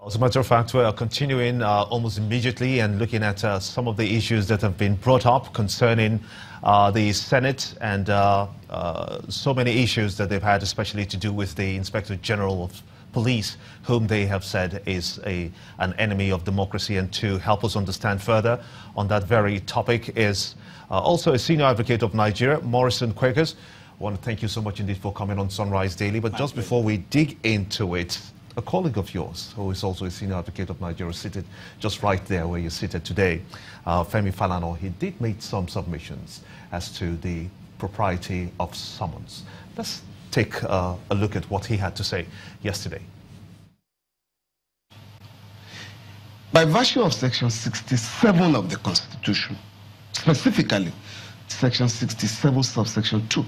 As a matter of fact, we are continuing almost immediately and looking at some of the issues that have been brought up concerning the Senate and so many issues that they've had, especially to do with the Inspector General of Police, whom they have said is an enemy of democracy. And to help us understand further on that very topic is also a senior advocate of Nigeria, Morrison Quakers. I want to thank you so much indeed for coming on Sunrise Daily. But just before we dig into it, a colleague of yours, who is also a senior advocate of Nigeria, seated just right there where you're seated today, Femi Falana, he did make some submissions as to the propriety of summons. Let's take a look at what he had to say yesterday. By virtue of Section 67 of the Constitution, specifically Section 67, subsection 2,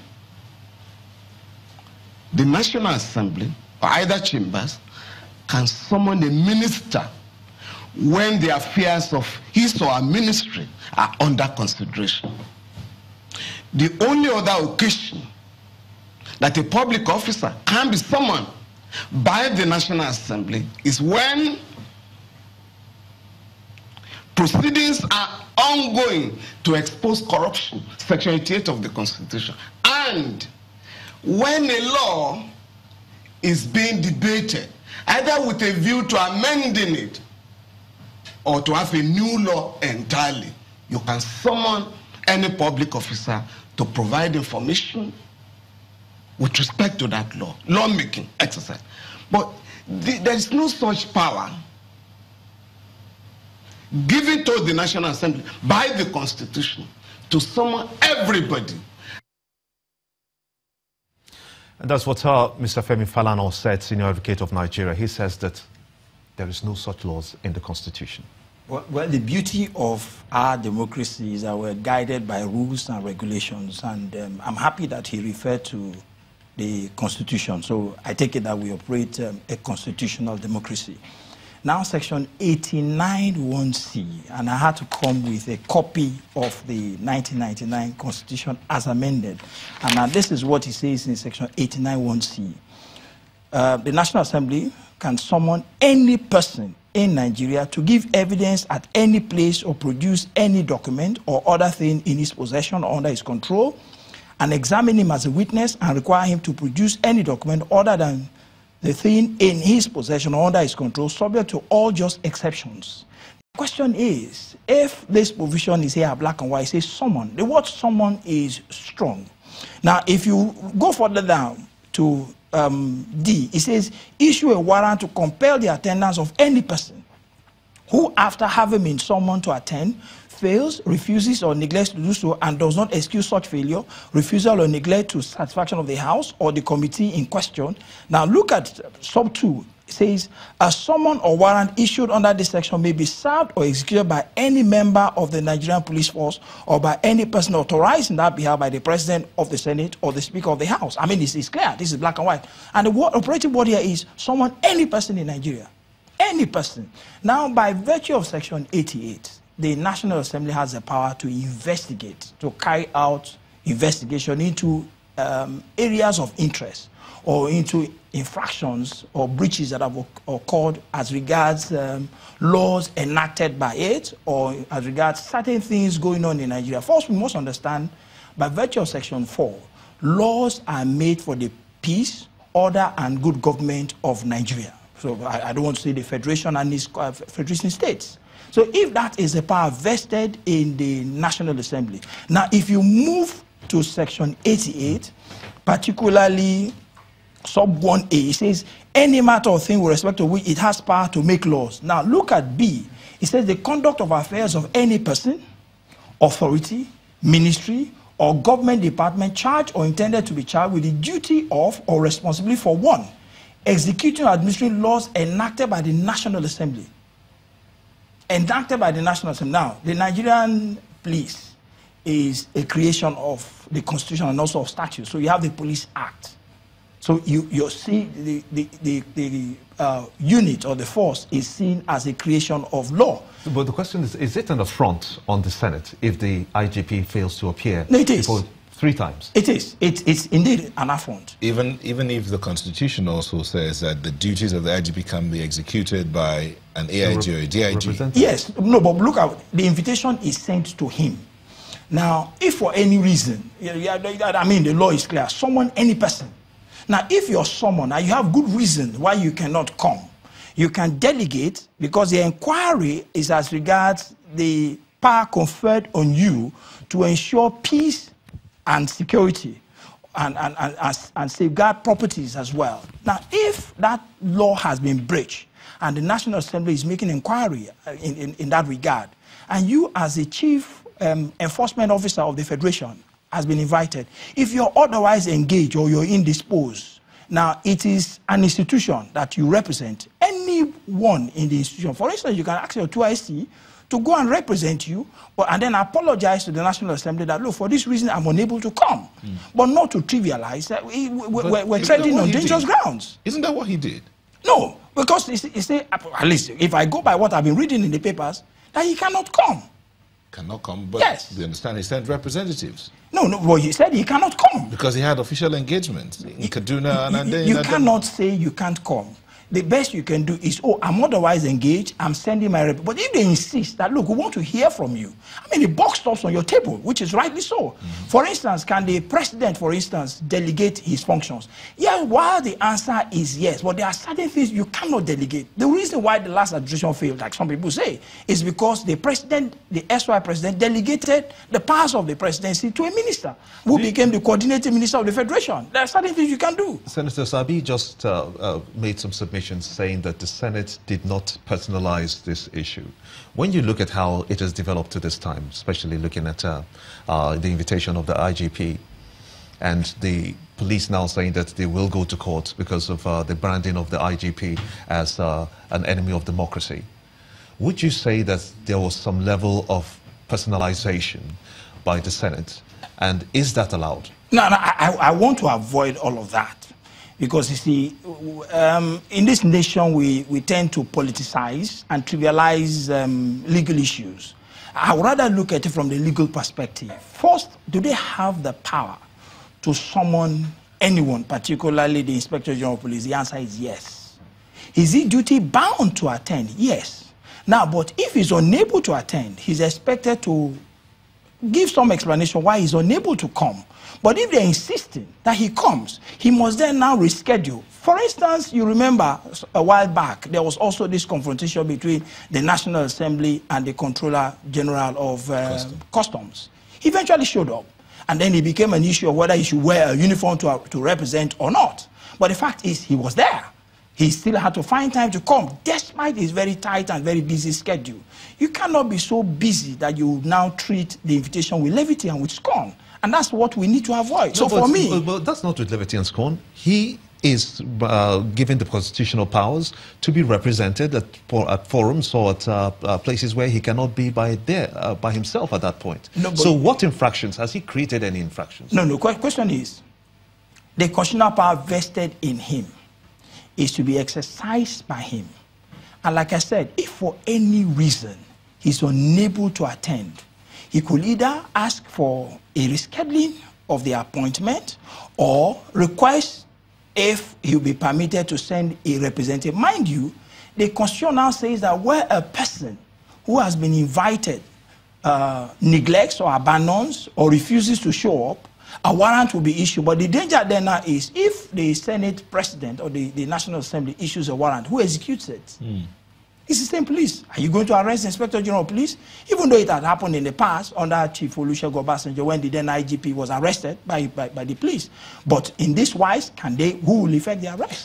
the National Assembly, or either chambers, can summon a minister when the affairs of his or her ministry are under consideration. The only other occasion that a public officer can be summoned by the National Assembly is when proceedings are ongoing to expose corruption, Section 88 of the Constitution, and when a law is being debated, either with a view to amending it or to have a new law entirely. You can summon any public officer to provide information with respect to that law, lawmaking exercise. But there is no such power given to the National Assembly by the Constitution to summon everybody. And that's what Mr. Femi Falana said, senior advocate of Nigeria. He says that there is no such laws in the Constitution. Well, the beauty of our democracy is that we're guided by rules and regulations. And I'm happy that he referred to the Constitution. So I take it that we operate a constitutional democracy. Now, Section 89(1)(c), and I had to come with a copy of the 1999 Constitution as amended. And this is what it says in Section 89(1)(c). The National Assembly can summon any person in Nigeria to give evidence at any place or produce any document or other thing in his possession or under his control, and examine him as a witness and require him to produce any document other than the thing in his possession or under his control, subject to all just exceptions. The question is, if this provision is here black and white, it says summon. The word summon is strong. Now, if you go further down to D, it says issue a warrant to compel the attendance of any person who, after having been summoned to attend, fails, refuses, or neglects to do so, and does not excuse such failure, refusal, or neglect to satisfaction of the House or the committee in question. Now look at sub 2. It says, a summon or warrant issued under this section may be served or executed by any member of the Nigerian police force or by any person authorized in that behalf by the President of the Senate or the Speaker of the House. I mean, this is clear. This is black and white. And the operating word here is summon any person in Nigeria. Any person. Now, by virtue of Section 88, the National Assembly has the power to investigate, to carry out investigation into areas of interest or into infractions or breaches that have occurred as regards laws enacted by it or as regards certain things going on in Nigeria. First, we must understand, by virtue of Section 4, laws are made for the peace, order, and good government of Nigeria. So I don't want to say the Federation and its Federation states. So if that is a power vested in the National Assembly. Now, if you move to Section 88, particularly sub 1A, it says any matter or thing with respect to which it has power to make laws. Now, look at B. It says the conduct of affairs of any person, authority, ministry, or government department charged or intended to be charged with the duty of or responsibility for 1, executing or administering laws enacted by the National Assembly. Enacted by the National Assembly. Now, the Nigerian police is a creation of the Constitution and also of statutes. So you have the Police Act. So you see the unit or the force is seen as a creation of law. But the question is it an affront on the Senate if the IGP fails to appear? No, it is. 3 times. It is. It's indeed an affront. Even if the Constitution also says that the duties of the IGP can be executed by an AIG or a DIG. Yes. No, but look at the invitation is sent to him. Now, if for any reason, I mean, the law is clear, someone, any person. Now, if you're someone and you have good reason why you cannot come, you can delegate, because the inquiry is as regards the power conferred on you to ensure peace and security and safeguard properties as well. Now, if that law has been breached and the National Assembly is making inquiry in that regard, and you as a chief enforcement officer of the Federation has been invited, if you're otherwise engaged or you're indisposed, now it is an institution that you represent, anyone in the institution. For instance, you can ask your 2IC to go and represent you, and then apologize to the National Assembly that, look, for this reason, I'm unable to come. But not to trivialize. We're treading on dangerous grounds. Isn't that what he did? No, because you see, at least if I go by what I've been reading in the papers, that he cannot come. Cannot come, but yes. You understand he sent representatives. No, well, he said he cannot come. Because he had official engagement in Kaduna and then... You cannot say you can't come. The best you can do is, oh, I'm otherwise engaged, I'm sending my rep. But if they insist that, look, we want to hear from you, I mean, the buck stops on your table, which is rightly so. For instance, can the president, for instance, delegate his functions? Yeah, while the answer is yes, but there are certain things you cannot delegate. The reason why the last administration failed, like some people say, is because the president, the SY president, delegated the powers of the presidency to a minister who became the coordinating minister of the Federation. There are certain things you can do. Senator Sabi just made some submissions saying that the Senate did not personalize this issue. When you look at how it has developed to this time, especially looking at the invitation of the IGP and the police now saying that they will go to court because of the branding of the IGP as an enemy of democracy, would you say that there was some level of personalization by the Senate, and is that allowed? No, I want to avoid all of that. Because, you see, in this nation, we tend to politicize and trivialize legal issues. I would rather look at it from the legal perspective. First, do they have the power to summon anyone, particularly the Inspector General of Police? The answer is yes. Is he duty bound to attend? Yes. Now, but if he's unable to attend, he's expected to give some explanation why he's unable to come. But if they're insisting that he comes, he must then now reschedule. For instance, you remember a while back, there was also this confrontation between the National Assembly and the Controller General of Customs. He eventually showed up, and then it became an issue of whether he should wear a uniform to represent or not. But the fact is, he was there. He still had to find time to come, despite his very tight and very busy schedule. You cannot be so busy that you now treat the invitation with levity and with scorn. And that's what we need to avoid. No, so for me... But that's not with levity and scorn. He is given the constitutional powers to be represented at forums or at places where he cannot be by himself at that point. No, so what infractions? Has he created any infractions? No. Question is, the constitutional power vested in him is to be exercised by him. And like I said, if for any reason he's unable to attend, he could either ask for a rescheduling of the appointment or request if he'll be permitted to send a representative. Mind you, the Constitution now says that where a person who has been invited neglects or abandons or refuses to show up, a warrant will be issued. But the danger then now is if the Senate President or the National Assembly issues a warrant, who executes it? It's the same police. Are you going to arrest the Inspector General of Police? Even though it had happened in the past under Chief Olusegun Obasanjo when the then IGP was arrested by the police. But in this wise, who will effect the arrest?